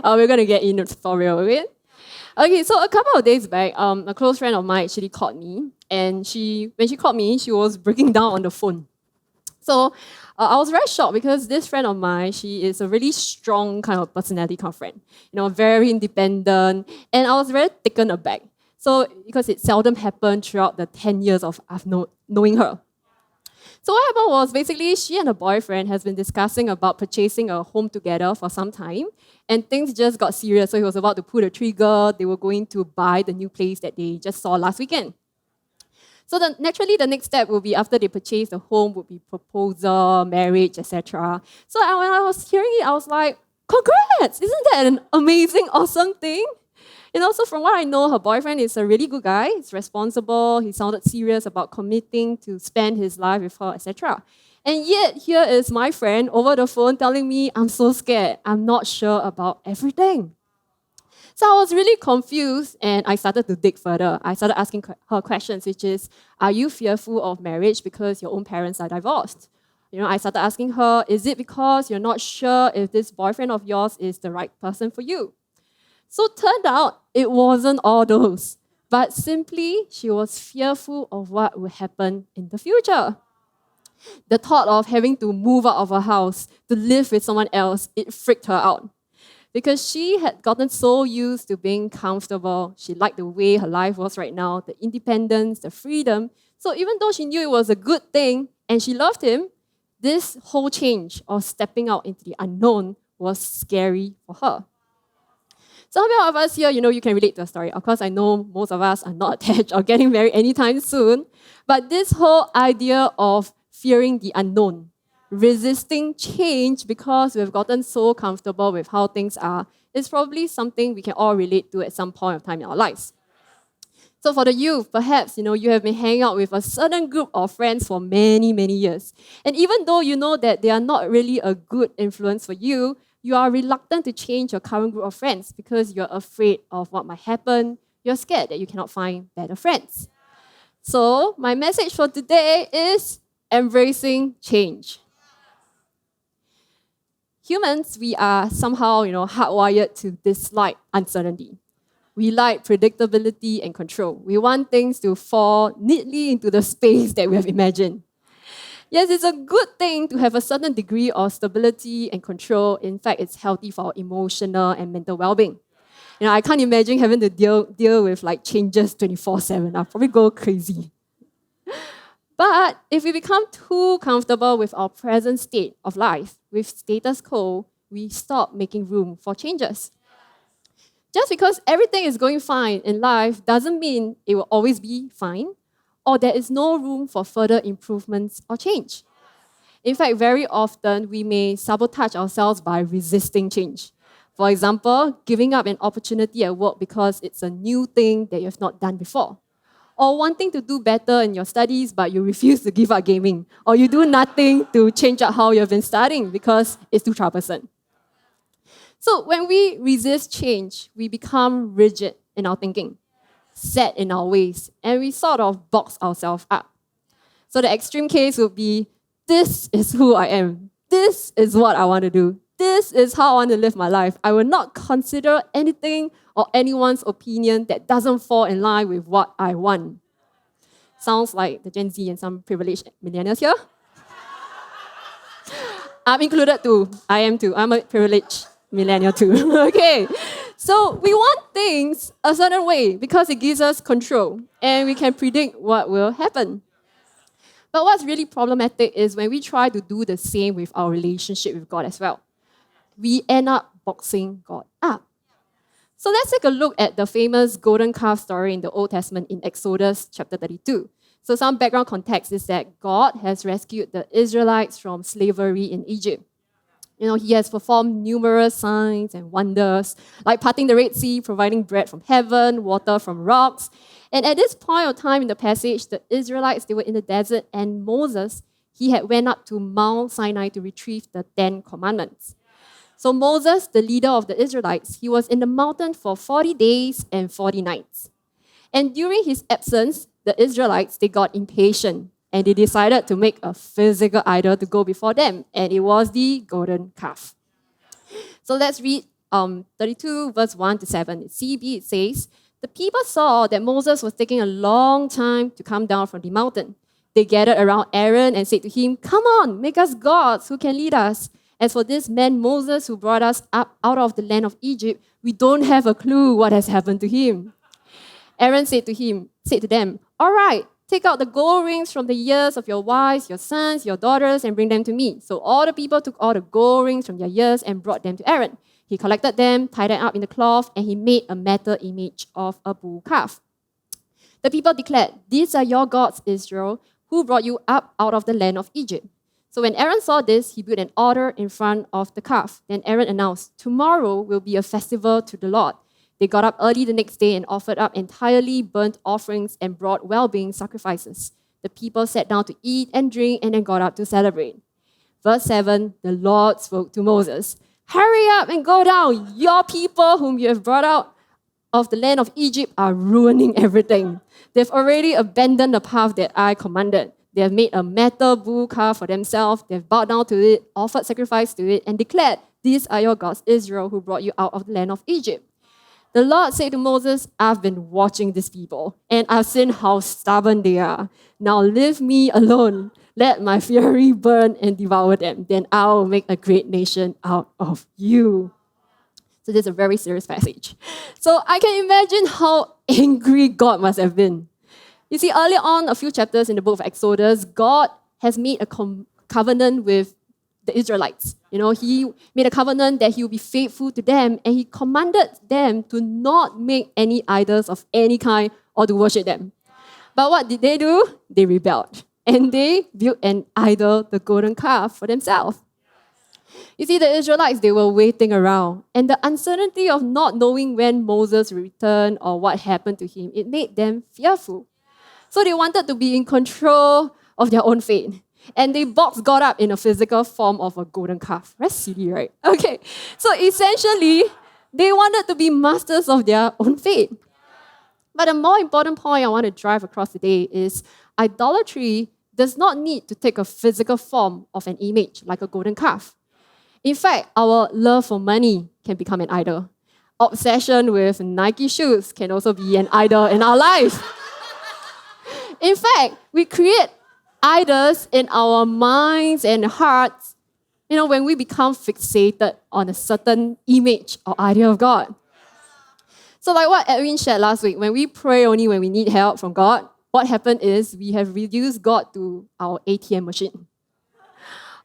We're going to get in for real, okay? Okay, so a couple of days back, a close friend of mine actually called me, and when she called me, she was breaking down on the phone. So I was very shocked because this friend of mine, she is a really strong kind of personality kind of friend, very independent, and I was very taken aback. So because it seldom happened throughout the 10 years of knowing her. So what happened was basically she and her boyfriend has been discussing about purchasing a home together for some time, and things just got serious. So he was about to pull the trigger. They were going to buy the new place that they just saw last weekend. So naturally, the next step will be after they purchase the home would be proposal, marriage, etc. So when I was hearing it, I was like, congrats! Isn't that an amazing, awesome thing? And also from what I know, her boyfriend is a really good guy. He's responsible. He sounded serious about committing to spend his life with her, etc. And yet, here is my friend over the phone telling me, I'm so scared. I'm not sure about everything. So I was really confused and I started to dig further. I started asking her questions, which is, are you fearful of marriage because your own parents are divorced? I started asking her, is it because you're not sure if this boyfriend of yours is the right person for you? So it turned out it wasn't all those, but simply she was fearful of what would happen in the future. The thought of having to move out of her house to live with someone else, it freaked her out. Because she had gotten so used to being comfortable, she liked the way her life was right now, the independence, the freedom. So even though she knew it was a good thing and she loved him, this whole change of stepping out into the unknown was scary for her. Some of us here, you can relate to the story. Of course, I know most of us are not attached or getting married anytime soon. But this whole idea of fearing the unknown, resisting change because we've gotten so comfortable with how things are, is probably something we can all relate to at some point of time in our lives. So for the youth, perhaps, you have been hanging out with a certain group of friends for many, many years. And even though you know that they are not really a good influence for you, you are reluctant to change your current group of friends because you're afraid of what might happen. You're scared that you cannot find better friends. So my message for today is embracing change. Humans, we are somehow, hardwired to dislike uncertainty. We like predictability and control. We want things to fall neatly into the space that we have imagined. Yes, it's a good thing to have a certain degree of stability and control. In fact, it's healthy for our emotional and mental well-being. I can't imagine having to deal with changes 24/7. I'll probably go crazy. But if we become too comfortable with our present state of life, with status quo, we stop making room for changes. Just because everything is going fine in life doesn't mean it will always be fine, or there is no room for further improvements or change. In fact, very often we may sabotage ourselves by resisting change. For example, giving up an opportunity at work because it's a new thing that you have not done before. Or wanting to do better in your studies, but you refuse to give up gaming. Or you do nothing to change up how you've been studying because it's too troublesome. So when we resist change, we become rigid in our thinking, set in our ways, and we sort of box ourselves up. So the extreme case would be, this is who I am. This is what I want to do. This is how I want to live my life. I will not consider anything or anyone's opinion that doesn't fall in line with what I want. Sounds like the Gen Z and some privileged millennials here. I'm included too. I am too. I'm a privileged millennial too. Okay. So we want things a certain way because it gives us control and we can predict what will happen. But what's really problematic is when we try to do the same with our relationship with God as well. We end up boxing God up. So let's take a look at the famous golden calf story in the Old Testament in Exodus chapter 32. So some background context is that God has rescued the Israelites from slavery in Egypt. He has performed numerous signs and wonders, like parting the Red Sea, providing bread from heaven, water from rocks. And at this point of time in the passage, the Israelites, they were in the desert, and Moses, he had went up to Mount Sinai to retrieve the 10 commandments. So Moses, the leader of the Israelites, he was in the mountain for 40 days and 40 nights. And during his absence, the Israelites, they got impatient and they decided to make a physical idol to go before them, and it was the golden calf. So let's read 32, verse 1 to 7, CB, it says, the people saw that Moses was taking a long time to come down from the mountain. They gathered around Aaron and said to him, come on, make us gods who can lead us. As for this man Moses who brought us up out of the land of Egypt, we don't have a clue what has happened to him. Aaron said to them, all right, take out the gold rings from the ears of your wives, your sons, your daughters, and bring them to me. So all the people took all the gold rings from their ears and brought them to Aaron. He collected them, tied them up in the cloth, and he made a metal image of a bull calf. The people declared, these are your gods, Israel, who brought you up out of the land of Egypt. So when Aaron saw this, he built an altar in front of the calf. Then Aaron announced, tomorrow will be a festival to the Lord. They got up early the next day and offered up entirely burnt offerings and brought well-being sacrifices. The people sat down to eat and drink and then got up to celebrate. Verse 7, the Lord spoke to Moses, hurry up and go down. Your people whom you have brought out of the land of Egypt are ruining everything. They've already abandoned the path that I commanded. They have made a metal bull calf for themselves. They've bowed down to it, offered sacrifice to it, and declared, these are your gods, Israel, who brought you out of the land of Egypt. The Lord said to Moses, I've been watching these people, and I've seen how stubborn they are. Now leave me alone. Let my fury burn and devour them. Then I'll make a great nation out of you. So this is a very serious passage. So I can imagine how angry God must have been. You see, earlier on, a few chapters in the book of Exodus, God has made a covenant with the Israelites. He made a covenant that he will be faithful to them, and he commanded them to not make any idols of any kind or to worship them. But what did they do? They rebelled, and they built an idol, the golden calf, for themselves. You see, the Israelites, they were waiting around, and the uncertainty of not knowing when Moses would return or what happened to him, it made them fearful. So they wanted to be in control of their own fate. And they boxed God up in a physical form of a golden calf. Very silly, right? Okay. So essentially, they wanted to be masters of their own fate. But a more important point I want to drive across today is idolatry does not need to take a physical form of an image like a golden calf. In fact, our love for money can become an idol. Obsession with Nike shoes can also be an idol in our life. In fact, we create idols in our minds and hearts, when we become fixated on a certain image or idea of God. So like what Edwin shared last week, when we pray only when we need help from God, what happened is we have reduced God to our ATM machine.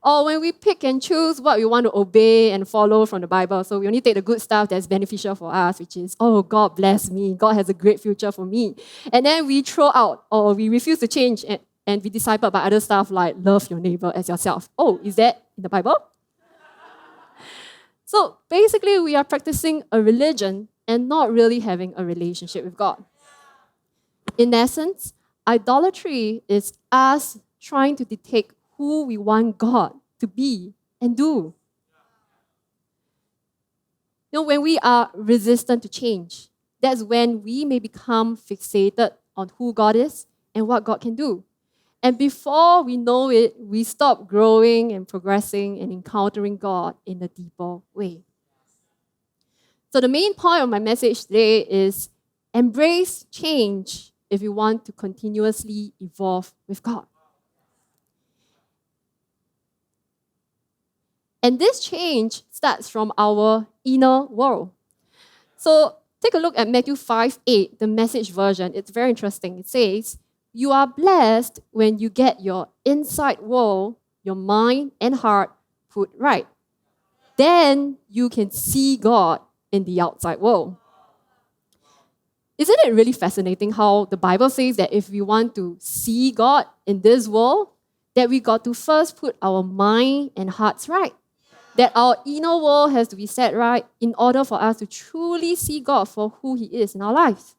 Or when we pick and choose what we want to obey and follow from the Bible, so we only take the good stuff that's beneficial for us, which is, oh, God bless me, God has a great future for me. And then we throw out, or we refuse to change and be discipled by other stuff like love your neighbor as yourself. Oh, is that in the Bible? So basically, we are practicing a religion and not really having a relationship with God. In essence, idolatry is us trying to dictate who we want God to be and do. When we are resistant to change, that's when we may become fixated on who God is and what God can do. And before we know it, we stop growing and progressing and encountering God in a deeper way. So the main point of my message today is embrace change if you want to continuously evolve with God. And this change starts from our inner world. So take a look at Matthew 5:8, the Message version. It's very interesting. It says, you are blessed when you get your inside world, your mind and heart put right. Then you can see God in the outside world. Isn't it really fascinating how the Bible says that if we want to see God in this world, that we got to first put our mind and hearts right? That our inner world has to be set right in order for us to truly see God for who He is in our lives.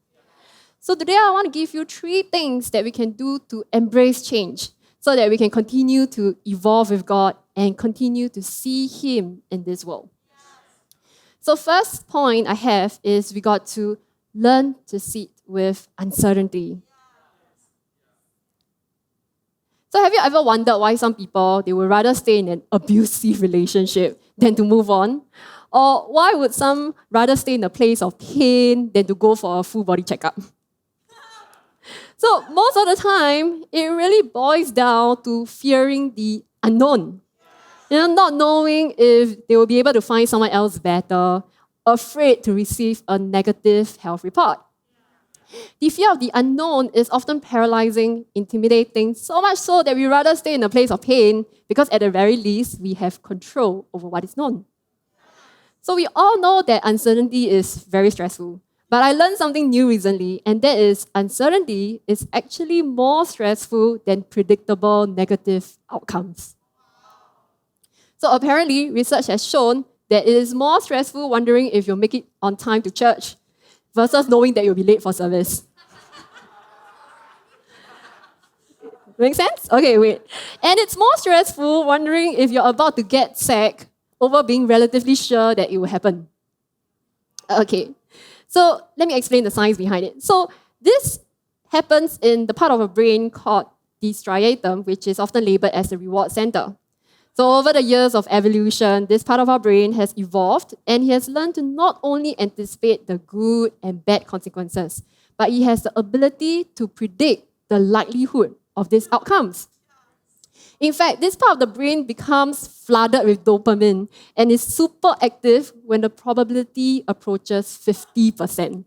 So today I want to give you 3 things that we can do to embrace change so that we can continue to evolve with God and continue to see Him in this world. So first point I have is we got to learn to sit with uncertainty. So have you ever wondered why some people, they would rather stay in an abusive relationship than to move on? Or why would some rather stay in a place of pain than to go for a full body checkup? So most of the time, it really boils down to fearing the unknown. Not knowing if they will be able to find someone else better, afraid to receive a negative health report. The fear of the unknown is often paralyzing, intimidating, so much so that we rather stay in a place of pain because at the very least, we have control over what is known. So we all know that uncertainty is very stressful. But I learned something new recently, and that is uncertainty is actually more stressful than predictable negative outcomes. So apparently, research has shown that it is more stressful wondering if you'll make it on time to church versus knowing that you'll be late for service. Make sense? Okay, wait. And it's more stressful wondering if you're about to get sacked over being relatively sure that it will happen. Okay, so let me explain the science behind it. So this happens in the part of our brain called the striatum, which is often labeled as the reward center. So over the years of evolution, this part of our brain has evolved and it has learned to not only anticipate the good and bad consequences, but it has the ability to predict the likelihood of these outcomes. In fact, this part of the brain becomes flooded with dopamine and is super active when the probability approaches 50%.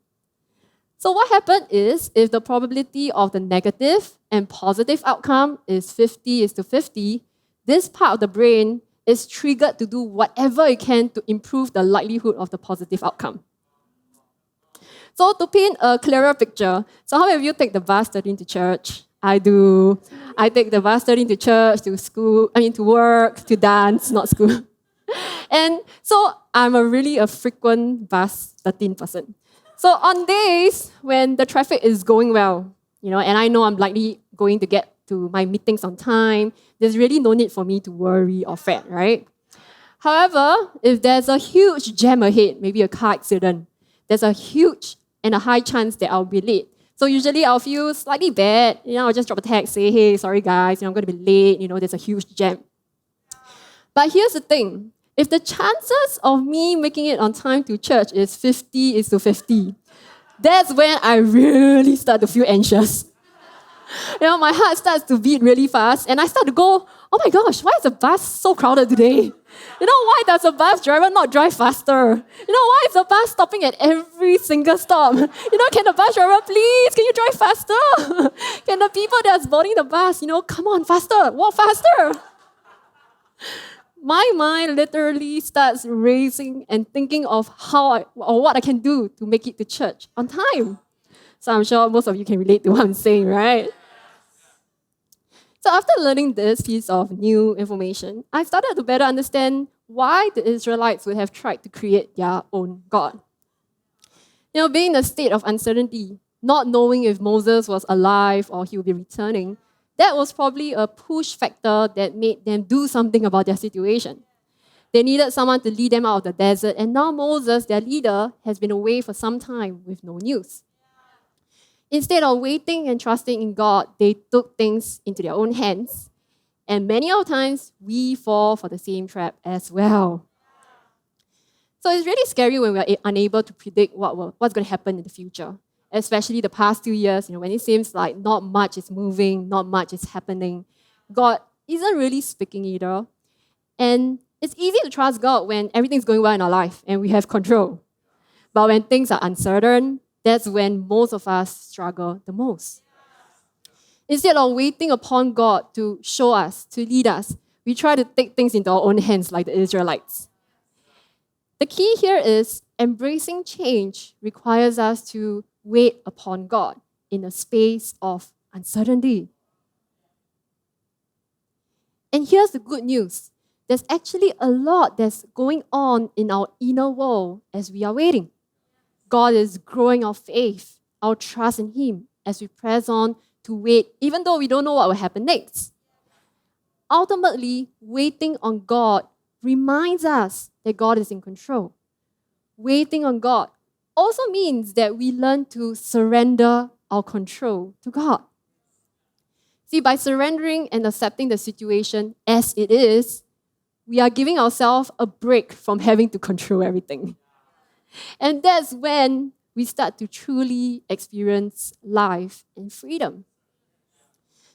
So what happens is, if the probability of the negative and positive outcome is 50:50, this part of the brain is triggered to do whatever it can to improve the likelihood of the positive outcome. So to paint a clearer picture, so how many of you take the bus 13 to church? I do. I take the bus 13 to church, to school, to work, to dance, not school. And so I'm a frequent bus 13 person. So on days when the traffic is going well, and I know I'm likely going to get to my meetings on time, there's really no need for me to worry or fret, right? However, if there's a huge jam ahead, maybe a car accident, there's a huge and a high chance that I'll be late. So usually I'll feel slightly bad. I'll just drop a text, say, hey, sorry guys, I'm going to be late. There's a huge jam. But here's the thing. If the chances of me making it on time to church is 50:50, that's when I really start to feel anxious. My heart starts to beat really fast and I start to go, oh my gosh, why is the bus so crowded today? Why does a bus driver not drive faster? Why is the bus stopping at every single stop? Can the bus driver please, can you drive faster? Can the people that's boarding the bus, come on, faster, walk faster? My mind literally starts racing and thinking of what I can do to make it to church on time. So I'm sure most of you can relate to what I'm saying, right? So after learning this piece of new information, I started to better understand why the Israelites would have tried to create their own God. Being in a state of uncertainty, not knowing if Moses was alive or he would be returning, that was probably a push factor that made them do something about their situation. They needed someone to lead them out of the desert, and now Moses, their leader, has been away for some time with no news. Instead of waiting and trusting in God, they took things into their own hands. And many of times, we fall for the same trap as well. So it's really scary when we're unable to predict what's going to happen in the future. Especially the past 2 years, when it seems like not much is moving, not much is happening. God isn't really speaking either. And it's easy to trust God when everything's going well in our life and we have control. But when things are uncertain, that's when most of us struggle the most. Instead of waiting upon God to show us, to lead us, we try to take things into our own hands like the Israelites. The key here is embracing change requires us to wait upon God in a space of uncertainty. And here's the good news. There's actually a lot that's going on in our inner world as we are waiting. God is growing our faith, our trust in Him as we press on to wait, even though we don't know what will happen next. Ultimately, waiting on God reminds us that God is in control. Waiting on God also means that we learn to surrender our control to God. See, by surrendering and accepting the situation as it is, we are giving ourselves a break from having to control everything. And that's when we start to truly experience life and freedom.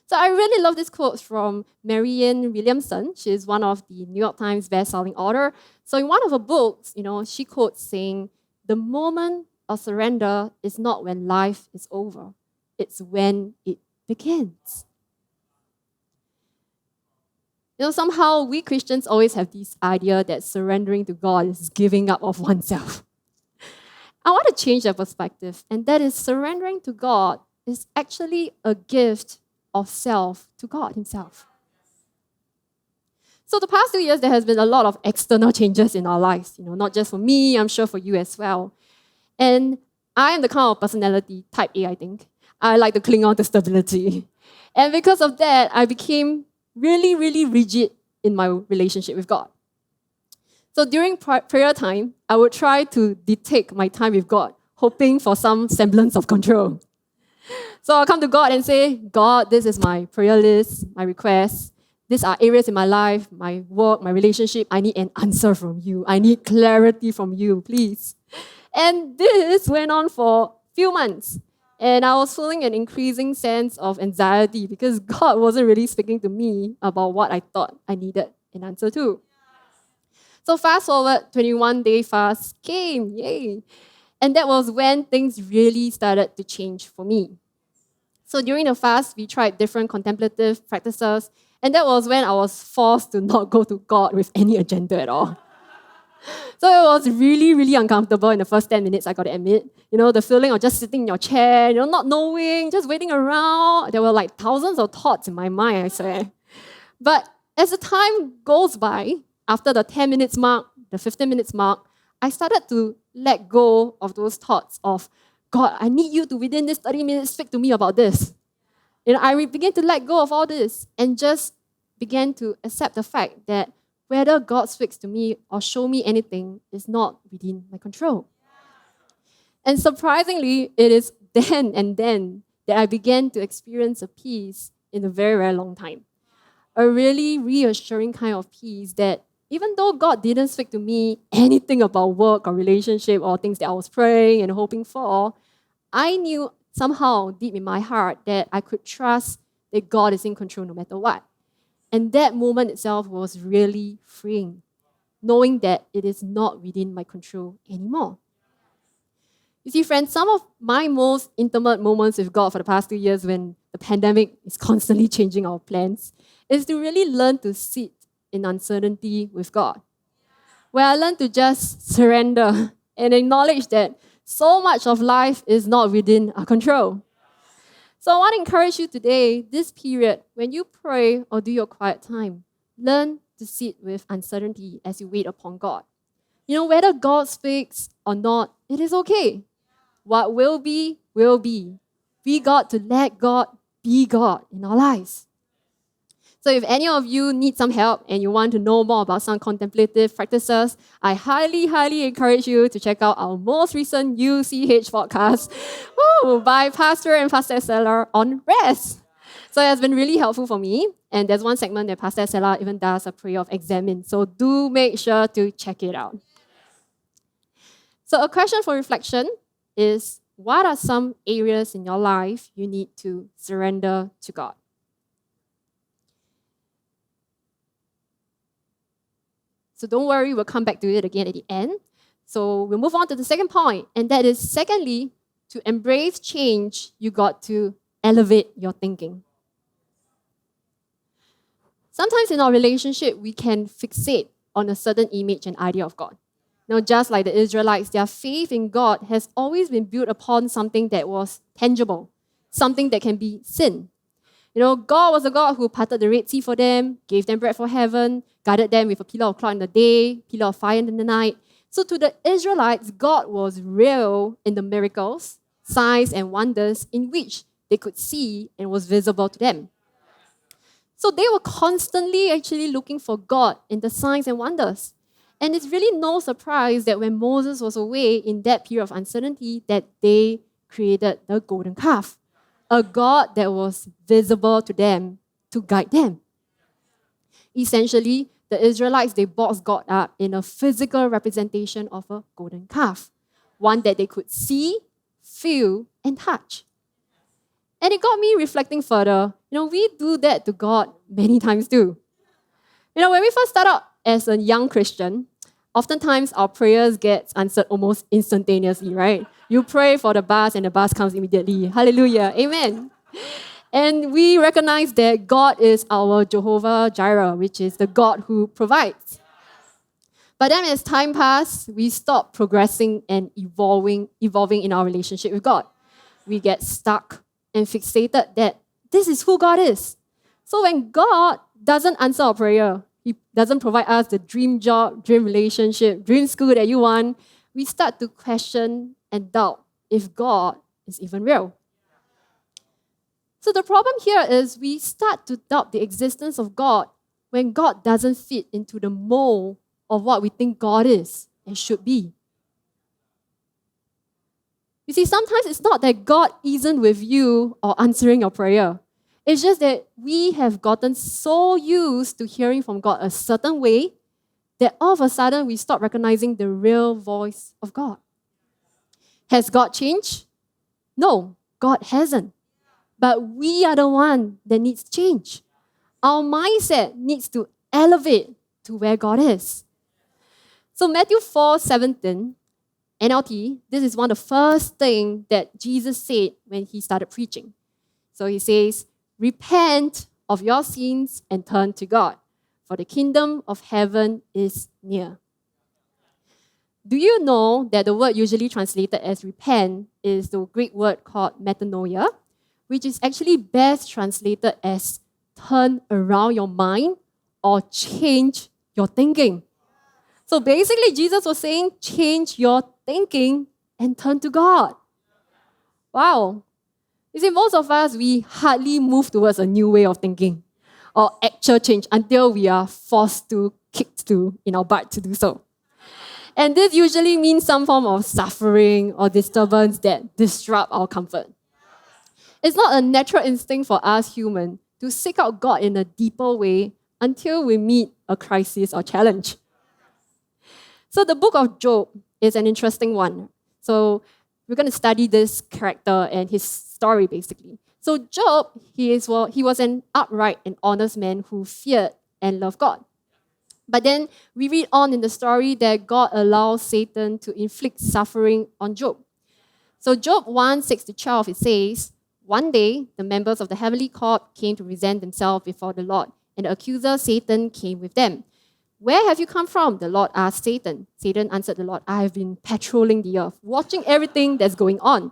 So I really love this quote from Marianne Williamson. She is one of the New York Times best-selling author. So in one of her books, she quotes saying, "The moment of surrender is not when life is over. It's when it begins." Somehow we Christians always have this idea that surrendering to God is giving up of oneself. I want to change that perspective, and that is surrendering to God is actually a gift of self to God Himself. So the past 2 years, there has been a lot of external changes in our lives, not just for me, I'm sure for you as well. And I am the kind of personality, type A, I think. I like to cling on to stability. And because of that, I became really, really rigid in my relationship with God. So during prayer time, I would try to dictate my time with God, hoping for some semblance of control. So I'll come to God and say, "God, this is my prayer list, my requests. These are areas in my life, my work, my relationship. I need an answer from you. I need clarity from you, please." And this went on for a few months. And I was feeling an increasing sense of anxiety because God wasn't really speaking to me about what I thought I needed an answer to. So fast forward, 21-day fast came, yay! And that was when things really started to change for me. So during the fast, we tried different contemplative practices, and that was when I was forced to not go to God with any agenda at all. So it was really, really uncomfortable in the first 10 minutes, I gotta admit. The feeling of just sitting in your chair, not knowing, just waiting around. There were like thousands of thoughts in my mind, I swear. But as the time goes by, after the 10 minutes mark, the 15 minutes mark, I started to let go of those thoughts of, "God, I need you to, within this 30 minutes, speak to me about this." I began to let go of all this and just began to accept the fact that whether God speaks to me or show me anything is not within my control. And surprisingly, it is then that I began to experience a peace in a very, very long time. A really reassuring kind of peace that even though God didn't speak to me anything about work or relationship or things that I was praying and hoping for, I knew somehow deep in my heart that I could trust that God is in control no matter what. And that moment itself was really freeing, knowing that it is not within my control anymore. You see, friends, some of my most intimate moments with God for the past 2 years when the pandemic is constantly changing our plans is to really learn to sit in uncertainty with God, where I learned to just surrender and acknowledge that so much of life is not within our control. So I want to encourage you today, this period, when you pray or do your quiet time, learn to sit with uncertainty as you wait upon God. Whether God speaks or not, it is okay. What will be, will be. We got to let God be God in our lives. So if any of you need some help and you want to know more about some contemplative practices, I highly, highly encourage you to check out our most recent UCH podcast by Pastor and Pastor Estella on rest. So it has been really helpful for me. And there's one segment that Pastor Estella even does a prayer of examine. So do make sure to check it out. So a question for reflection is, what are some areas in your life you need to surrender to God? So don't worry, we'll come back to it again at the end. So we'll move on to the second point, and that is, secondly, to embrace change, you got to elevate your thinking. Sometimes in our relationship, we can fixate on a certain image and idea of God. Just like the Israelites, their faith in God has always been built upon something that was tangible, something that can be seen. God was a God who parted the Red Sea for them, gave them bread from heaven, guided them with a pillar of cloud in the day, pillar of fire in the night. So to the Israelites, God was real in the miracles, signs, and wonders in which they could see and was visible to them. So they were constantly actually looking for God in the signs and wonders. And it's really no surprise that when Moses was away in that period of uncertainty, that they created the golden calf, a God that was visible to them to guide them. Essentially, the Israelites, they boxed God up in a physical representation of a golden calf, one that they could see, feel, and touch. And it got me reflecting further. We do that to God many times too. When we first start out as a young Christian, oftentimes our prayers get answered almost instantaneously, right? You pray for the bus and the bus comes immediately. Hallelujah. Amen. And we recognize that God is our Jehovah Jireh, which is the God who provides. But then as time passed, we stop progressing and evolving in our relationship with God. We get stuck and fixated that this is who God is. So when God doesn't answer our prayer, He doesn't provide us the dream job, dream relationship, dream school that you want, we start to question and doubt if God is even real. So the problem here is we start to doubt the existence of God when God doesn't fit into the mold of what we think God is and should be. You see, sometimes it's not that God isn't with you or answering your prayer. It's just that we have gotten so used to hearing from God a certain way that all of a sudden we stop recognizing the real voice of God. Has God changed? No, God hasn't. But we are the one that needs change. Our mindset needs to elevate to where God is. So Matthew 4:17, NLT, this is one of the first things that Jesus said when He started preaching. So He says, repent of your sins and turn to God, for the kingdom of heaven is near. Do you know that the word usually translated as repent is the Greek word called metanoia, which is actually best translated as turn around your mind or change your thinking. So basically, Jesus was saying, change your thinking and turn to God. Wow. You see, most of us, we hardly move towards a new way of thinking or actual change until we are forced to, kicked to in our butt to do so. And this usually means some form of suffering or disturbance that disrupt our comfort. It's not a natural instinct for us humans to seek out God in a deeper way until we meet a crisis or challenge. So the book of Job is an interesting one. So we're going to study this character and his story basically. So Job, he was an upright and honest man who feared and loved God. But then we read on in the story that God allows Satan to inflict suffering on Job. So Job 1:6-12, it says, one day, the members of the heavenly court came to present themselves before the Lord, and the accuser, Satan, came with them. Where have you come from? The Lord asked Satan. Satan answered the Lord, I have been patrolling the earth, watching everything that's going on.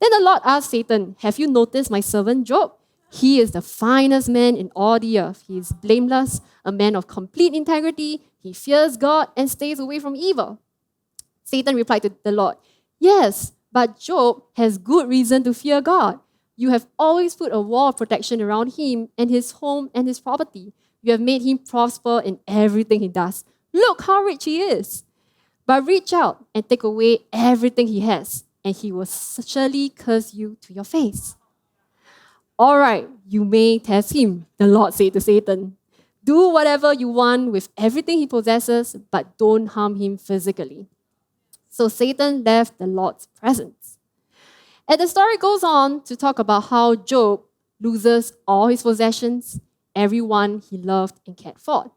Then the Lord asked Satan, have you noticed my servant Job? He is the finest man in all the earth. He is blameless, a man of complete integrity. He fears God and stays away from evil. Satan replied to the Lord, yes, but Job has good reason to fear God. You have always put a wall of protection around him and his home and his property. You have made him prosper in everything he does. Look how rich he is. But reach out and take away everything he has, and he will surely curse you to your face. All right, you may test him, the Lord said to Satan. Do whatever you want with everything he possesses, but don't harm him physically. So Satan left the Lord's presence. And the story goes on to talk about how Job loses all his possessions, everyone he loved and cared for.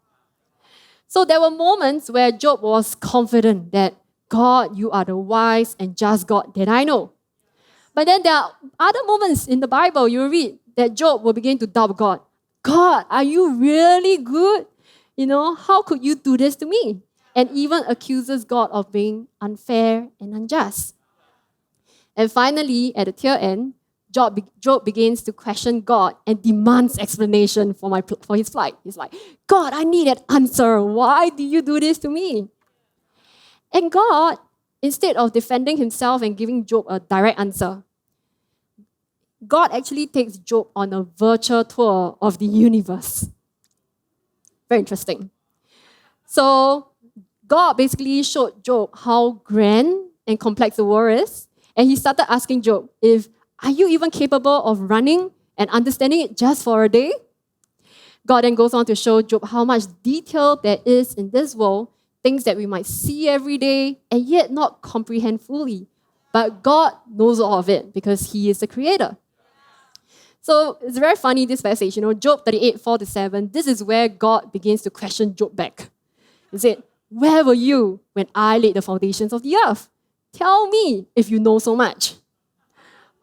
So there were moments where Job was confident that, God, you are the wise and just God that I know. But then there are other moments in the Bible you read that Job will begin to doubt God. God, are you really good? How could you do this to me? And even accuses God of being unfair and unjust. And finally, at the tail end, Job begins to question God and demands explanation for his plight. He's like, God, I need an answer. Why do you do this to me? And God, instead of defending himself and giving Job a direct answer, God actually takes Job on a virtual tour of the universe. Very interesting. So God basically showed Job how grand and complex the world is. And he started asking Job, are you even capable of running and understanding it just for a day? God then goes on to show Job how much detail there is in this world, things that we might see every day and yet not comprehend fully. But God knows all of it because He is the creator. So it's very funny, this passage, Job 38, 4-7, this is where God begins to question Job back. He said, "Where were you when I laid the foundations of the earth? Tell me if you know so much.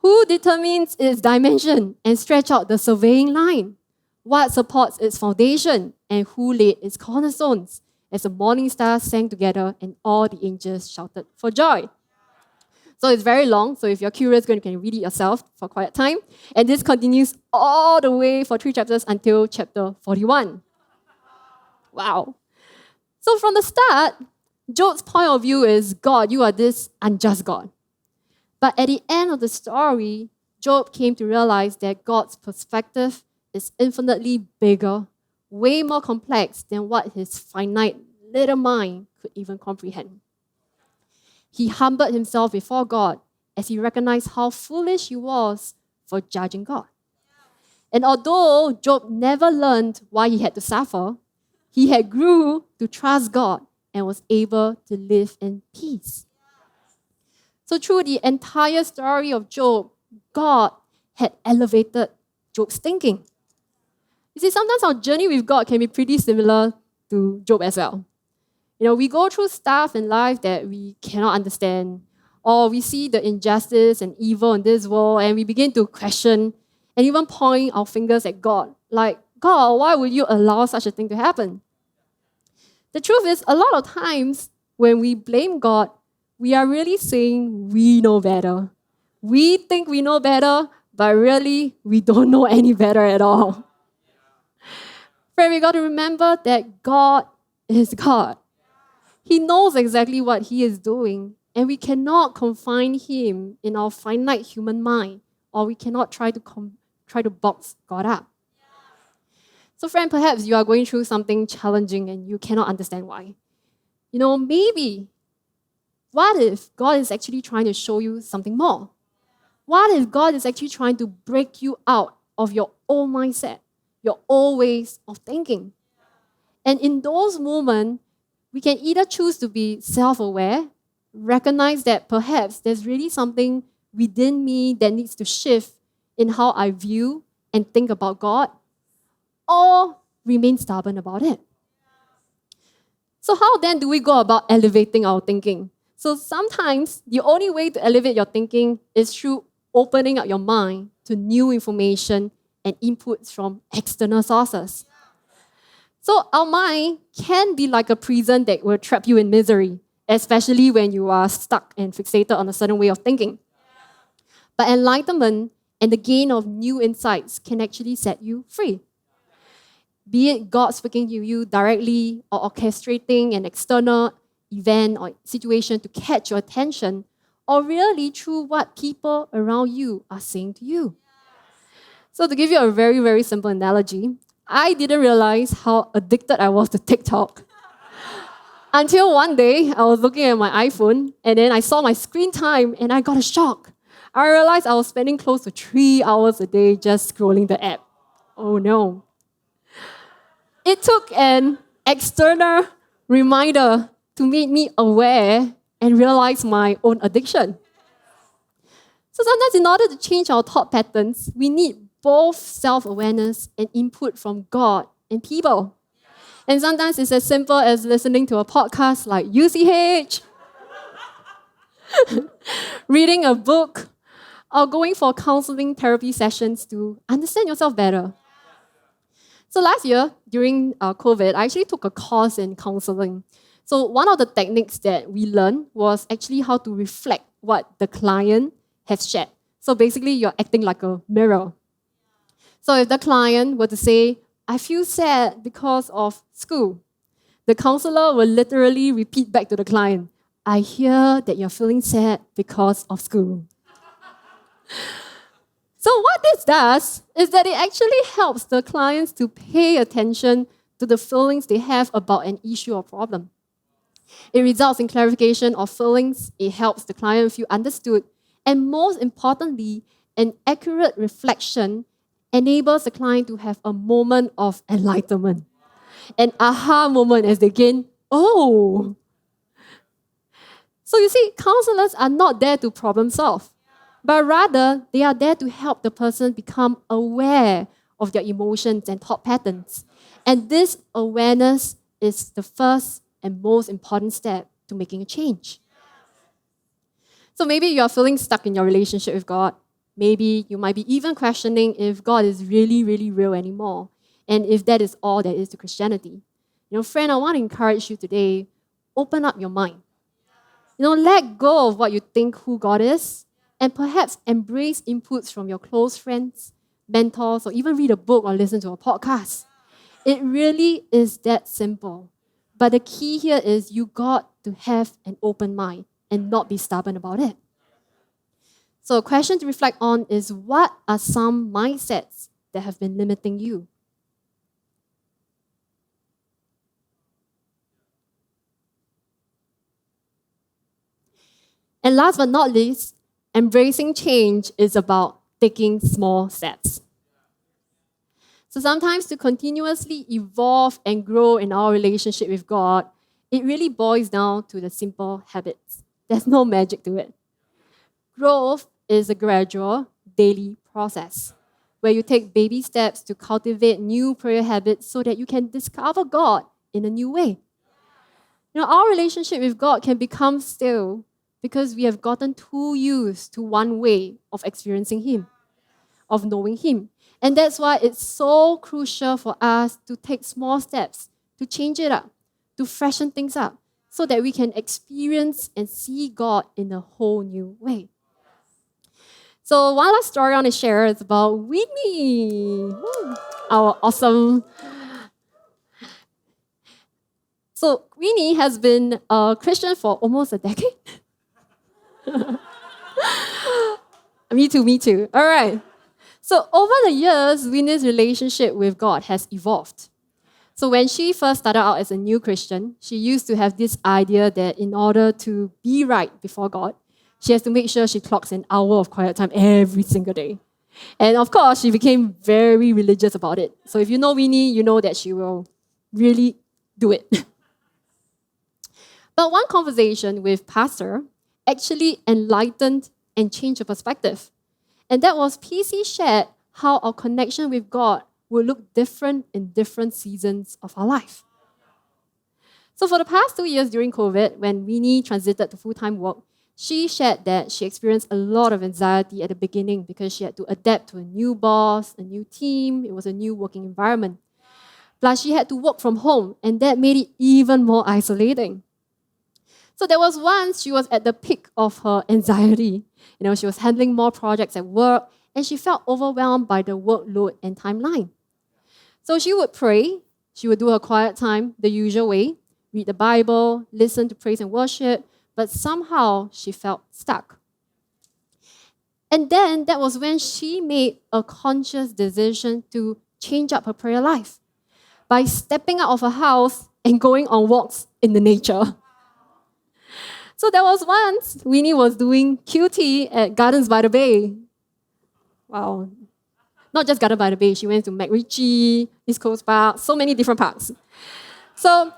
Who determines its dimension and stretch out the surveying line? What supports its foundation and who laid its cornerstones? As the morning stars sang together and all the angels shouted for joy." So it's very long, so if you're curious, you can read it yourself for quiet time. And this continues all the way for 3 chapters until chapter 41. Wow. So from the start, Job's point of view is, God, you are this unjust God. But at the end of the story, Job came to realize that God's perspective is infinitely bigger, way more complex than what his finite little mind could even comprehend. He humbled himself before God as he recognized how foolish he was for judging God. And although Job never learned why he had to suffer, he had grew to trust God and was able to live in peace. So through the entire story of Job, God had elevated Job's thinking. You see, sometimes our journey with God can be pretty similar to Job as well. We go through stuff in life that we cannot understand, or we see the injustice and evil in this world, and we begin to question and even point our fingers at God. Like, God, why would you allow such a thing to happen? The truth is, a lot of times when we blame God, we are really saying we know better. We think we know better, but really, we don't know any better at all. Friend, we got to remember that God is God. He knows exactly what He is doing, and we cannot confine Him in our finite human mind, or we cannot try to box God up. So friend, perhaps you are going through something challenging and you cannot understand why. Maybe, what if God is actually trying to show you something more? What if God is actually trying to break you out of your old mindset, your old ways of thinking? And in those moments, we can either choose to be self-aware, recognize that perhaps there's really something within me that needs to shift in how I view and think about God, or remain stubborn about it. So how then do we go about elevating our thinking? So sometimes the only way to elevate your thinking is through opening up your mind to new information and inputs from external sources. So our mind can be like a prison that will trap you in misery, especially when you are stuck and fixated on a certain way of thinking. But enlightenment and the gain of new insights can actually set you free. Be it God speaking to you directly or orchestrating an external event or situation to catch your attention, or really through what people around you are saying to you. So to give you a very, very simple analogy, I didn't realize how addicted I was to TikTok. Until one day, I was looking at my iPhone and then I saw my screen time and I got a shock. I realized I was spending close to 3 hours a day just scrolling the app. Oh no. It took an external reminder to make me aware and realize my own addiction. So sometimes in order to change our thought patterns, we need both self-awareness and input from God and people. And sometimes it's as simple as listening to a podcast like UCH, reading a book, or going for counseling therapy sessions to understand yourself better. So last year, during COVID, I actually took a course in counseling. So one of the techniques that we learned was actually how to reflect what the client has shared. So basically, you're acting like a mirror. So if the client were to say, I feel sad because of school, the counselor will literally repeat back to the client, I hear that you're feeling sad because of school. So what this does is that it actually helps the clients to pay attention to the feelings they have about an issue or problem. It results in clarification of feelings, it helps the client feel understood, and most importantly, an accurate reflection enables the client to have a moment of enlightenment, an aha moment as they gain, oh. So you see, counselors are not there to problem solve, but rather they are there to help the person become aware of their emotions and thought patterns. And this awareness is the first and most important step to making a change. So maybe you are feeling stuck in your relationship with God. Maybe you might be even questioning if God is really, really real anymore, and if that is all there is to Christianity. Friend, I want to encourage you today, open up your mind. Let go of what you think who God is, and perhaps embrace inputs from your close friends, mentors, or even read a book or listen to a podcast. It really is that simple. But the key here is you got to have an open mind and not be stubborn about it. So a question to reflect on is, what are some mindsets that have been limiting you? And last but not least, embracing change is about taking small steps. So sometimes to continuously evolve and grow in our relationship with God, it really boils down to the simple habits. There's no magic to it. Growth is a gradual, daily process where you take baby steps to cultivate new prayer habits so that you can discover God in a new way. Our relationship with God can become stale because we have gotten too used to one way of experiencing Him, of knowing Him. And that's why it's so crucial for us to take small steps to change it up, to freshen things up, so that we can experience and see God in a whole new way. So one last story I want to share is about Winnie, our awesome. So Winnie has been a Christian for almost a decade. Me too. All right. So over the years, Winnie's relationship with God has evolved. So when she first started out as a new Christian, she used to have this idea that in order to be right before God, she has to make sure she clocks an hour of quiet time every single day. And of course, she became very religious about it. So if you know Winnie, you know that she will really do it. But one conversation with Pastor actually enlightened and changed her perspective. And that was PC shared how our connection with God will look different in different seasons of our life. So for the past 2 years during COVID, when Winnie transited to full-time work, she shared that she experienced a lot of anxiety at the beginning because she had to adapt to a new boss, a new team, it was a new working environment. Plus, she had to work from home, and that made it even more isolating. So there was once she was at the peak of her anxiety. She was handling more projects at work, and she felt overwhelmed by the workload and timeline. So she would pray, she would do her quiet time the usual way, read the Bible, listen to praise and worship, but somehow she felt stuck. And then that was when she made a conscious decision to change up her prayer life by stepping out of her house and going on walks in the nature. So there was once Winnie was doing QT at Gardens by the Bay. Wow. Not just Garden by the Bay, she went to McRitchie, East Coast Park, so many different parks. So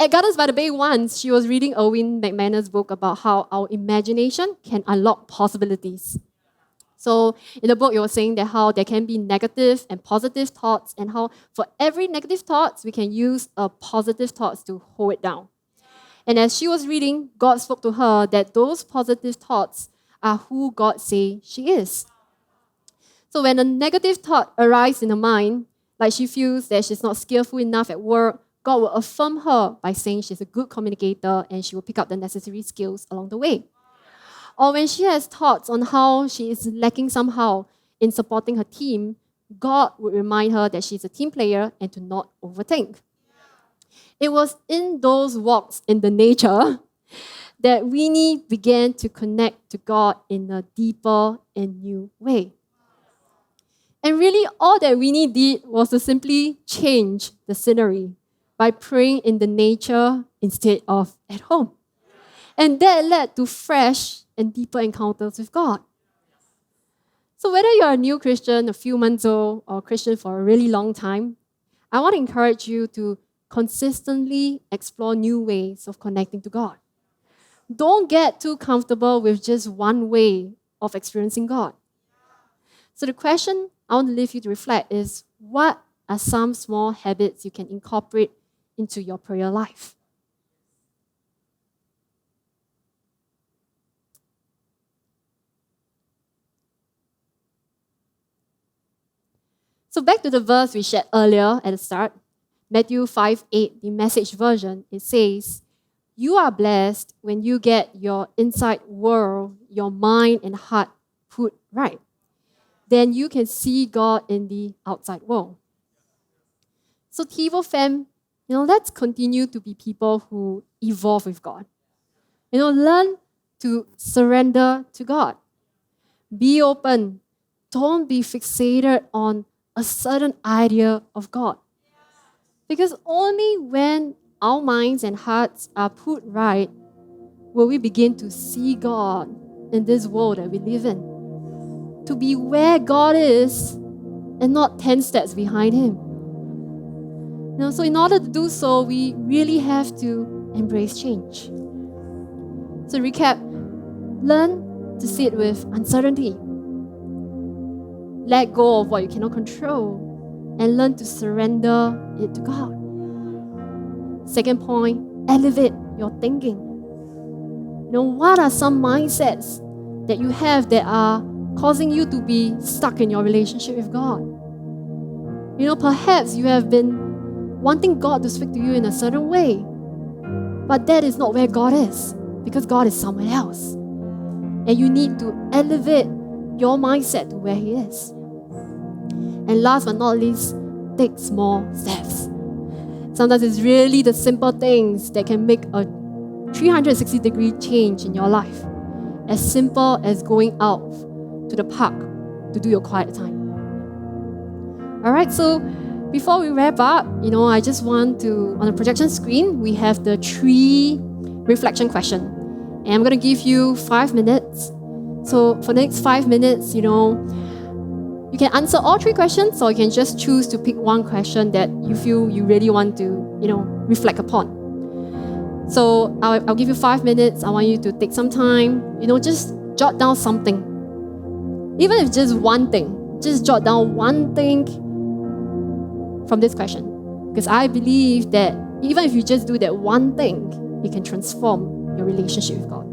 at Gardens by the Bay once, she was reading Erwin McManus' book about how our imagination can unlock possibilities. So in the book, it was saying that how there can be negative and positive thoughts, and how for every negative thoughts, we can use a positive thoughts to hold it down. And as she was reading, God spoke to her that those positive thoughts are who God says she is. So when a negative thought arises in her mind, like she feels that she's not skillful enough at work, God will affirm her by saying she's a good communicator and she will pick up the necessary skills along the way. Or when she has thoughts on how she is lacking somehow in supporting her team, God would remind her that she's a team player and to not overthink. It was in those walks in the nature that Winnie began to connect to God in a deeper and new way. And really, all that Winnie did was to simply change the scenery by praying in the nature instead of at home. And that led to fresh and deeper encounters with God. So whether you're a new Christian, a few months old, or a Christian for a really long time, I want to encourage you to consistently explore new ways of connecting to God. Don't get too comfortable with just one way of experiencing God. So the question I want to leave you to reflect is, what are some small habits you can incorporate into your prayer life? So back to the verse we shared earlier at the start, Matthew 5:8, the Message version, it says, "You are blessed when you get your inside world, your mind and heart put right. Then you can see God in the outside world." So TiVo fam, let's continue to be people who evolve with God. Learn to surrender to God. Be open. Don't be fixated on a certain idea of God. Because only when our minds and hearts are put right will we begin to see God in this world that we live in. To be where God is and not 10 steps behind Him. So in order to do so, we really have to embrace change. So recap, learn to sit with uncertainty. Let go of what you cannot control and learn to surrender it to God. Second point, elevate your thinking. What are some mindsets that you have that are causing you to be stuck in your relationship with God? Perhaps you have been wanting God to speak to you in a certain way, but that is not where God is, because God is somewhere else. And you need to elevate your mindset to where He is. And last but not least, take small steps. Sometimes it's really the simple things that can make a 360-degree change in your life. As simple as going out to the park to do your quiet time. All right, so before we wrap up, I just want to, on the projection screen, we have the 3 reflection question. And I'm going to give you 5 minutes. So for the next 5 minutes, you can answer all 3 questions, or you can just choose to pick one question that you feel you really want to, reflect upon. So I'll give you 5 minutes. I want you to take some time, just jot down something. Even if just one thing, just jot down one thing from this question. Because I believe that even if you just do that one thing, it can transform your relationship with God.